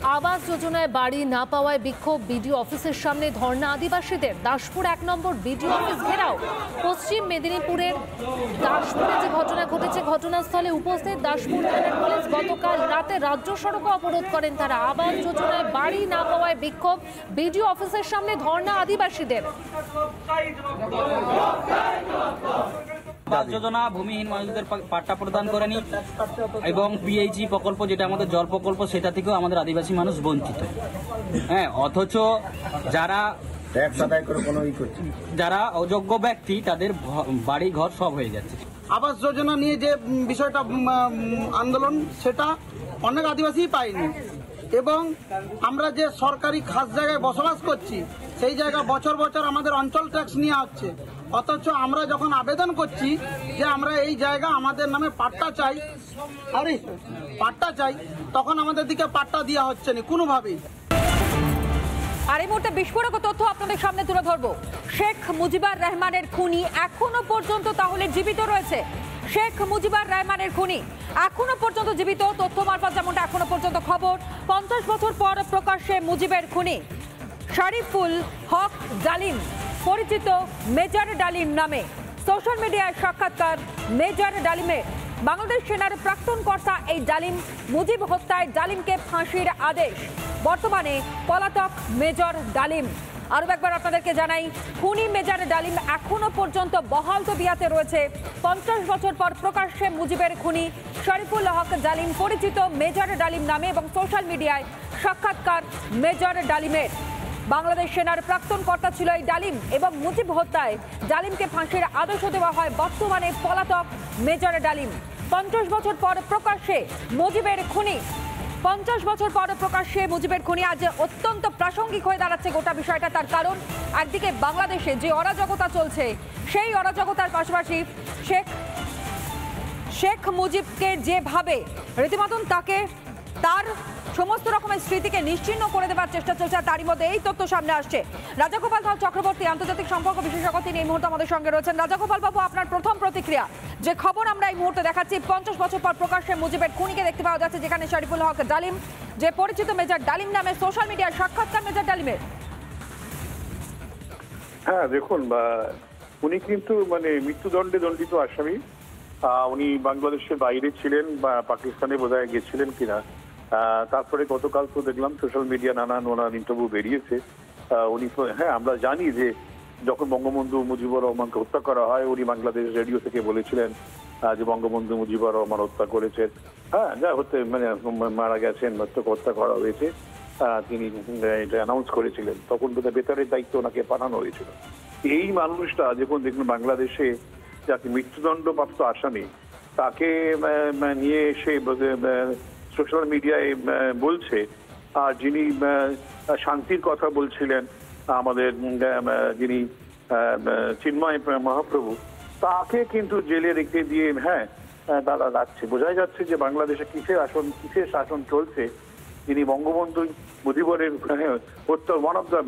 আবাস যোজনায় বাড়ি না পাওয়ায় বিক্ষোভ বিডিও অফিসের সামনে ধর্ণা আদিবাসীদের। দাসপুর 1 নম্বর বিডিও অফিস ঘেরাও। পশ্চিম মেদিনীপুরের দাসপুরে যে ঘটনা ঘটেছে, ঘটনাস্থলে উপস্থিত দাসপুর থানার পুলিশ। গতকাল রাতে রাজ্য সড়ক অবরোধ করেন তারা। আবাস যোজনায় বাড়ি না পাওয়ায় বিক্ষোভ বিডিও অফিসের সামনে ধর্ণা আদিবাসীদের। আবাস যোজনা ভূমিহীন মানুষদের পাট্টা প্রদান করেনি এবং পিএইচই প্রকল্প যেটা আমাদের জল প্রকল্প সেটা থেকেও আমাদের আদিবাসী মানুষ বঞ্চিত। হ্যাঁ, অথচ যারা অযোগ্য ব্যক্তি তাদের বাড়ি ঘর সব হয়ে যাচ্ছে। আবাস যোজনা নিয়ে যে বিষয়টা আন্দোলন, সেটা অনেক আদিবাসী পায়নি এবং আমরা যে সরকারি খাস জায়গায় বসবাস করছি সেই জায়গা বছর বছর আমাদের অঞ্চল ট্যাক্স নেওয়া হচ্ছে, অথচ আমরা যখন আবেদন করছি যে আমরা এই জায়গা আমাদের নামে পাট্টা চাই, তখন আমাদের দিকে পাট্টা দেওয়া হচ্ছে না কোনোভাবেই। আর এই মুহূর্তে বিস্ফোরক তথ্য আপনাদের সামনে তুলে ধরবো। শেখ মুজিবুর রহমানের খুনি এখনো পর্যন্ত তাহলে জীবিত রয়েছে। শেখ মুজিবুর রহমানের খুনি এখনো পর্যন্ত জীবিত, তথ্য মারফত যেমনটা এখনো পর্যন্ত খবর। 50 বছর পর প্রকাশ্যে মুজিবের খুনি শরীফুল হক ডালিম, পরিচিত মেজর ডালিম নামে। সোশ্যাল মিডিয়ায় সাক্ষাৎকার মেজর ডালিমের। বাংলাদেশ সেনার প্রাক্তন কর্তা এই ডালিম। মুজিব হত্যায় ডালিমকে ফাঁসির আদেশ। বর্তমানে পলাতক মেজর ডালিম। আরও একবার আপনাদেরকে জানাই, খুনি মেজর ডালিম এখনো পর্যন্ত বহাল তবিয়াতে রয়েছে। 50 বছর পর প্রকাশ্যে মুজিবের খুনি শরীফুল হক ডালিম, পরিচিত মেজর ডালিম নামে এবং সোশ্যাল মিডিয়ায় সাক্ষাৎকার মেজর ডালিমের। বাংলাদেশ সেনার প্রাক্তন কর্তা ছিল এই ডালিম এবং মুজিব হত্যায় ডালিমকে ফাঁসির আদেশ দেওয়া হয়। বর্তমানে পলাতক মেজর ডালিম। 50 বছর পর প্রকাশ্যে মুজিবের খুনি। 50 বছর পর প্রকাশ্যে মুজিবের খুনি আজ অত্যন্ত প্রাসঙ্গিক হয়ে দাঁড়াচ্ছে গোটা বিষয়টা। তার কারণ, একদিকে বাংলাদেশে যে অরাজকতা চলছে সেই অরাজকতার পাশাপাশি শেখ মুজিবকে যেভাবে রীতিমতন তাকে তার সমস্ত রকমের স্মৃতিকে নিশ্চিহ্ন করে দেওয়ার চেষ্টা চলছে, তারই মধ্যে এই তথ্য সামনে আসছে। রাজাগোপাল চক্রবর্তী, আন্তর্জাতিক সম্পর্ক বিশেষজ্ঞ, তিনি এই মুহূর্তে আমাদের সঙ্গে রয়েছেন। রাজাগোপাল বাবু, আপনার প্রথম প্রতিক্রিয়া। যে খবর আমরা এই মুহূর্তে দেখাচ্ছি, 50 বছর পর প্রকাশ্যে মুজিবের খুনিকে দেখতে পাওয়া যাচ্ছে, যেখানে শরীফুল হক ডালিম, যে পরিচিত মেজর ডালিম নামে, সোশ্যাল মিডিয়ায় সাক্ষাৎকার মেজর ডালিমের। হ্যাঁ, দেখুন, উনি কিন্তু মৃত্যুদণ্ডে দণ্ডিত আসামি। উনি বাংলাদেশের বাইরে ছিলেন বা পাকিস্তানে বোধহয় গেছিলেন কিনা। তারপরে গতকাল তো দেখলাম সোশ্যাল মিডিয়া নানান ওনার ইন্টারভিউ বেরিয়েছে। উনি, হ্যাঁ, আমরা জানি যে যখন বঙ্গবন্ধু মুজিবুর রহমানকে হত্যা করা হয়, উনি বাংলাদেশ রেডিও থেকে বলেছিলেন যে বঙ্গবন্ধু মুজিবুর রহমান হত্যা করেছেন। হ্যাঁ, যা হতে মারা গেছেন, হত্যা করা হয়েছে, তিনি এটা অ্যানাউন্স করেছিলেন। তখন বোধহয় বেতারের দায়িত্ব ওনাকে পাঠানো হয়েছিল। এই মানুষটা যখন দেখুন বাংলাদেশে যাকে মৃত্যুদণ্ডপ্রাপ্ত আসামি, তাকে নিয়ে এসে সোশ্যাল মিডিয়ায় বলছে, আর যিনি শান্তির কথা বলছিলেন আমাদের যিনি চিন্ময় মহাপ্রভু, তাকে কিন্তু জেলে রেখে দিয়ে তারা রাখছে। বোঝাই যাচ্ছে যে বাংলাদেশে কিসের শাসন চলছে। যিনি বঙ্গবন্ধু মুজিবুরের হত্যা one of the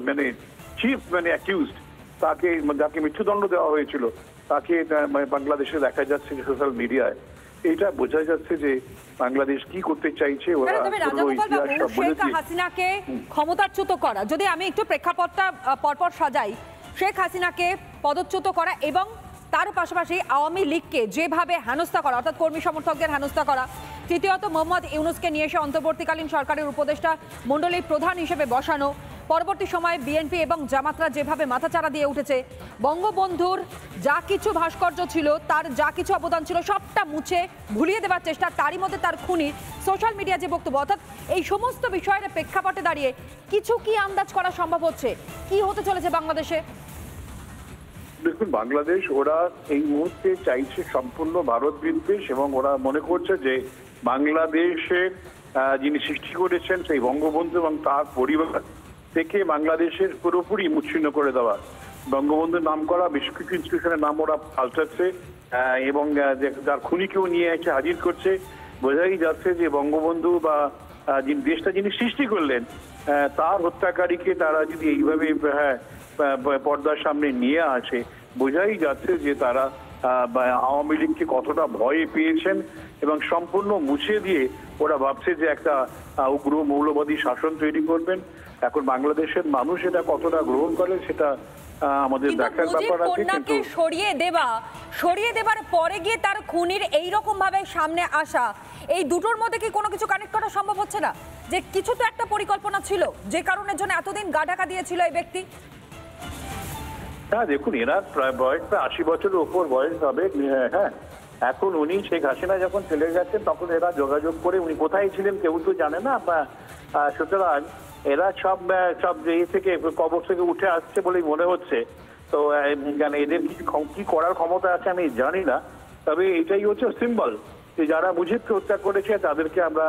chief accused, যাকে মৃত্যুদণ্ড দেওয়া হয়েছিল, তাকে বাংলাদেশে দেখা যাচ্ছে সোশ্যাল মিডিয়ায়। এটা বোঝা যাচ্ছে যে বাংলাদেশ কি করতে চাইছে। শেখ হাসিনাকে ক্ষমতাচ্যুত করা, যদি আমি একটু প্রেক্ষাপটটা পরপর সাজাই, শেখ হাসিনাকে পদচ্যুত করা এবং তার পাশাপাশি আওয়ামী লীগকে যেভাবে হেনস্থা করা, অর্থাৎ কর্মী সমর্থকদের হেনস্থা করা, তৃতীয়ত মোহাম্মদ ইউনূসকে নিয়ে এসে অন্তর্বর্তীকালীন সরকারের উপদেষ্টা মণ্ডলীর প্রধান হিসেবে বসানো, পরবর্তী সময়ে বিএনপি এবং জামাতরা যেভাবে মাথাচাড়া দিয়ে উঠেছে, বঙ্গবন্ধুর যা কিছু ভাস্কর্য ছিল, তার যা কিছু অবদান ছিল, সবটা মুছে ভুলিয়ে দেওয়ার চেষ্টা, তারই মধ্যে তার খুনির সোশ্যাল মিডিয়া যে বক্তব্য, অর্থাৎ এই সমস্ত বিষয়ের প্রেক্ষাপটে দাঁড়িয়ে কিছু কি আন্দাজ করা সম্ভব হচ্ছে কি হতে চলেছে বাংলাদেশে? দেখুন, বাংলাদেশ ওরা এই মুহূর্তে চাইছে সম্পূর্ণ ভারত বিদ্বেষ এবং ওরা মনে করছে যে বাংলাদেশের যিনি সৃষ্টি করেছেন সেই বঙ্গবন্ধু এবং তার পরিবার থেকে বাংলাদেশের পুরোপুরি মুচ্ছিন্ন করে দেওয়া। বঙ্গবন্ধুর নাম করা বেশ কিছু ইনস্টিটিউশনের নাম ওরা পাল্টাচ্ছে এবং যার খুনিকেও নিয়ে এসে হাজির করছে। বোঝাই যাচ্ছে যে বঙ্গবন্ধু বা দেশটা যিনি সৃষ্টি করলেন তার হত্যাকারীকে তারা যদি এইভাবে পর্দার সামনে নিয়ে আসে, বোঝাই যাচ্ছে যে তারা আওয়ামী লীগকে কতটা ভয় পেয়েছেন এবং সম্পূর্ণ মুছে দিয়ে ওরা ভাবছে যে একটা উগ্র মৌলবাদী শাসন তৈরি করবেন। এখন বাংলাদেশের মানুষ এটা কতটা গ্রহণ করে সেটা আমাদের দেখার ব্যাপার আছে। কিন্তু সরিয়ে দেবার পরে গিয়ে তার খুনির এই রকম ভাবে সামনে আসা, এই দুটোর মধ্যে কি কোনো কিছু কানেক্ট করা সম্ভব হচ্ছে না? যে কিছু তো একটা পরিকল্পনা ছিল যে কারণের জন্য এতদিন গা ঢাকা দিয়েছিল এই ব্যক্তি। হ্যাঁ দেখুন, এরা প্রায় বয়স 80 বছরের উপর বয়স হবে। হ্যাঁ, এখন উনি শেখ হাসিনা যখন চলে গেছেন তখন এরা যোগাযোগ করে উনি কোথায় ছিলেন কেউ তো জানে না। সুতরাং এরা সব থেকে কবর থেকে উঠে আসছে বলেই মনে হচ্ছে। তো এদের কি করার ক্ষমতা আছে আমি জানি না, তবে এটাই হচ্ছে সিম্বল যে যারা মুজিবকে হত্যা করেছে তাদেরকে আমরা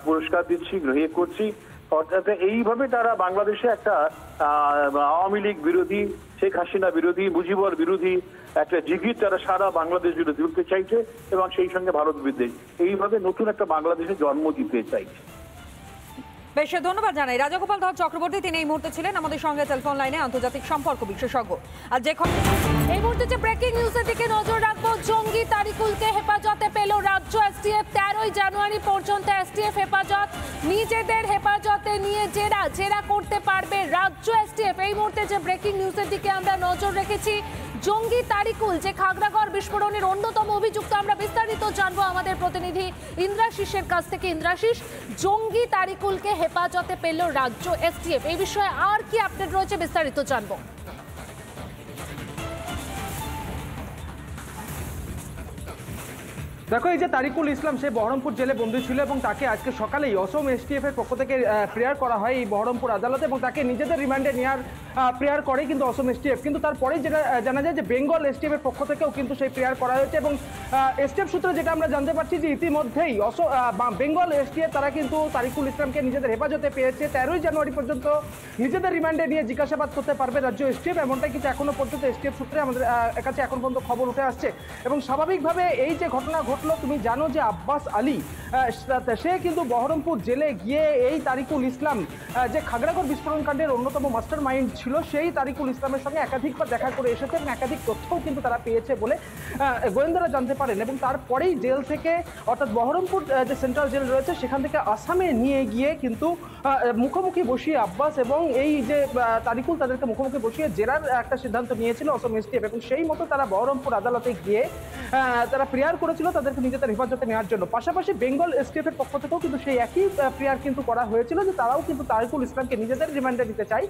পুরস্কার দিচ্ছি, গ্রহণ করছি। অর্থাৎ এইভাবে তারা বাংলাদেশে একটা আওয়ামী লীগ বিরোধী, শেখ হাসিনা বিরোধী, মুজিবর বিরোধী একটা জিগির তারা সারা বাংলাদেশ জুড়ে তুলতে চাইছে এবং সেই সঙ্গে ভারত বিদ্বেষ, এইভাবে নতুন একটা বাংলাদেশে জন্ম দিতে চাইছে। বেশ, ধন্যবাদ জানাই রাজাগোপাল ধর চক্রবর্তী। তিনি এই মুহূর্তে ছিলেন আমাদের সঙ্গে টেলিফোন লাইনে, আন্তর্জাতিক সম্পর্ক বিশেষজ্ঞ। আর যে এই মুহূর্তে যে ব্রেকিং নিউজের দিকে নজর রাখবো, জঙ্গি তারিকুলকে হেফাজতে পেল রাজ্য এসটিএফ। 13ই জানুয়ারি পর্যন্ত এসটিএফ হেফাজত, নিজেদের হেফাজতে নিয়ে জেরা করতে পারবে রাজ্য এসটিএফ। এই মুহূর্তে যে ব্রেকিং নিউজের দিকে আমরা নজর রেখেছি, জঙ্গি তারিকুল যে খাগড়াগড় বিস্ফোরণের অন্যতম অভিযুক্ত, আমরা বিস্তারিত জানবো আমাদের প্রতিনিধি ইন্দ্রাশিসের কাছ থেকে। ইন্দ্রাশিস, জঙ্গি তারিকুলকে হেফাজতে পেল রাজ্য এসটিএফ, এই বিষয়ে আর কি আপডেট রয়েছে বিস্তারিত জানবো। দেখো, এই যে তারিকুল ইসলাম, সে বহরমপুর জেলে বন্দী ছিল এবং তাকে আজকে সকালেই অসম এসটিএফ এর পক্ষ থেকে প্রেয়ার করা হয় এই বহরমপুর আদালতে এবং তাকে নিজেদের রিমান্ডে নেওয়ার প্রেয়ার করে কিন্তু অসম এসটিএফ। কিন্তু তারপরেই যেটা জানা যায় যে বেঙ্গল এসটিএফ এর পক্ষ থেকেও কিন্তু সেই প্রেয়ার করা হয়েছে এবং এসটিএফ সূত্রে যেটা আমরা জানতে পারছি যে ইতিমধ্যেই বেঙ্গল এসটিএফ তারা কিন্তু তারিকুল ইসলামকে নিজেদের হেফাজতে পেয়েছে। 13ই জানুয়ারি পর্যন্ত নিজেদের রিমান্ডে নিয়ে জিজ্ঞাসাবাদ করতে পারবে রাজ্য এসটিএফ, এমনটাই কিন্তু এখনো পর্যন্ত এসটিএফ সূত্রে আমাদের কাছে এখন পর্যন্ত খবর উঠে আসছে। এবং স্বাভাবিকভাবে এই যে ঘটনা ঘটলো, তুমি জানো যে আব্বাস আলী সে কিন্তু বহরমপুর জেলে গিয়ে এই তারিকুল ইসলাম যে খাগড়াগড় বিস্ফোরণ কাণ্ডের অন্যতম মাস্টার মাইন্ড ছিল, সেই তারিকুল ইসলামের সঙ্গে একাধিকবার দেখা করে এসেছে এবং একাধিক তথ্যও কিন্তু তারা পেয়েছে বলে গোয়েন্দারা জানতে পারেন। এবং তারপরেই জেল থেকে, অর্থাৎ বহরমপুর যে সেন্ট্রাল জেল রয়েছে সেখান থেকে আসামে নিয়ে গিয়ে কিন্তু মুখোমুখি বসিয়ে আব্বাস এবং এই যে তারিকুল তাদেরকে মুখোমুখি বসিয়ে জেরার একটা সিদ্ধান্ত নিয়েছিল অসম এসটিএফ এবং সেই মতো তারা বহরমপুর আদালতে গিয়ে তারা প্রেয়ার করেছিল তাদেরকে নিজেদের হেফাজতে নেওয়ার জন্য। পাশাপাশি বেঙ্গল এসটিএফ এর পক্ষ থেকেও কিন্তু সেই একই প্রেয়ার কিন্তু করা হয়েছিল যে তারাও কিন্তু তারিকুল ইসলামকে নিজেদের রিমান্ডে নিতে চায়।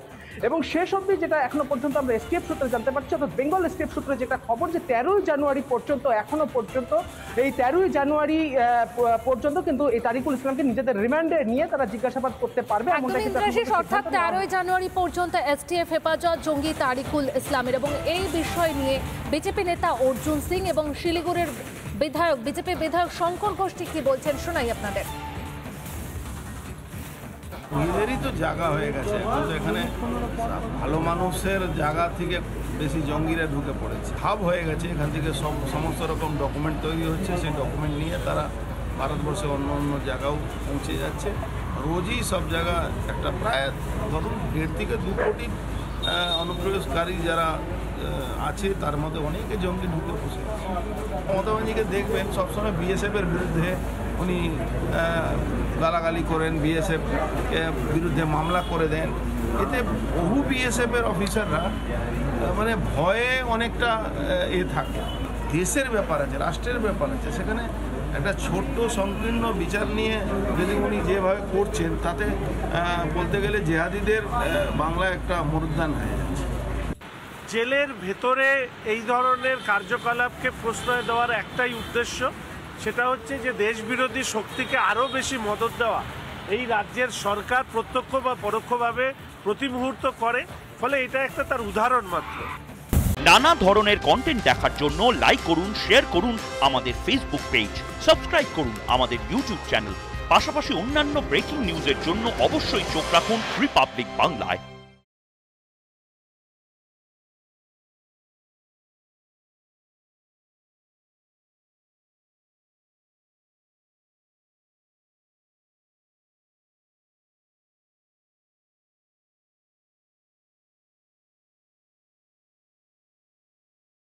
এবং শেষ অবধি যেটা এখনো পর্যন্ত আমরা এসটিএফ সূত্রে জানতে পারছি, অর্থাৎ বেঙ্গল এসটিএফ সূত্রে যেটা খবর, যে 13ই জানুয়ারি পর্যন্ত, এখনো পর্যন্ত এই 13ই জানুয়ারি পর্যন্ত কিন্তু এই তারিকুল ইসলামকে নিজেদের রিমান্ডে নিয়ে তারা জিজ্ঞাসাবাদ করতে পারবে। অর্থাৎ 13ই জানুয়ারি পর্যন্ত এসটিএফ হেফাজত জঙ্গি তারিকুল ইসলামের। এবং এই বিষয় নিয়ে বিজেপি নেতা অর্জুন সিং এবং শিলিগুড়ির বিজেপি বিধায়ক শঙ্কর গোষ্ঠী কি বলছেন শোনাই আপনাদের। নিজেরই তো জায়গা হয়ে গেছে, এখন তো এখানে ভালো মানুষের জায়গা থেকে বেশি জঙ্গিরা ঢুকে পড়েছে, হাব হয়ে গেছে। এখান থেকে সমস্ত রকম ডকুমেন্ট তৈরি হচ্ছে, সেই ডকুমেন্ট নিয়ে তারা ভারতবর্ষে অন্য অন্য জায়গাও পৌঁছে যাচ্ছে। রোজই সব জায়গা একটা প্রায় ধরুন 1.5 থেকে 2 কোটি অনুপ্রবেশকারী যারা আছে তার মধ্যে অনেকে জঙ্গি ঢুকে বসে আছে। মমতা ব্যানার্জিকে দেখবেন সবসময় বিএসএফের বিরুদ্ধে উনি গালাগালি করেন, বিএসএফ বিরুদ্ধে মামলা করে দেন। এতে বহু বিএসএফের অফিসাররা মানে ভয়ে অনেকটা থাকে। দেশের ব্যাপার আছে, রাষ্ট্রের ব্যাপার আছে, সেখানে একটা ছোট্ট সংকীর্ণ বিচার নিয়ে যদি উনি যেভাবে করছেন তাতে বলতে গেলে জেহাদিদের বাংলা একটা মরুদ্যান হয়ে যাচ্ছে। জেলের ভেতরে এই ধরনের কার্যকলাপকে প্রশ্রয় দেওয়ার একটাই উদ্দেশ্য, সেটা হচ্ছে যে দেশবিরোধী শক্তিকে আরও বেশি মদত দেওয়া এই রাজ্যের সরকার প্রত্যক্ষ বা পরোক্ষভাবে প্রতি মুহূর্ত করে, ফলে এটা একটা তার উদাহরণ মাত্র। নানা ধরনের কন্টেন্ট দেখার জন্য লাইক করুন, শেয়ার করুন আমাদের ফেসবুক পেজ, সাবস্ক্রাইব করুন আমাদের ইউটিউব চ্যানেল। পাশাপাশি অন্যান্য ব্রেকিং নিউজের জন্য অবশ্যই চোখ রাখুন রিপাবলিক বাংলায়।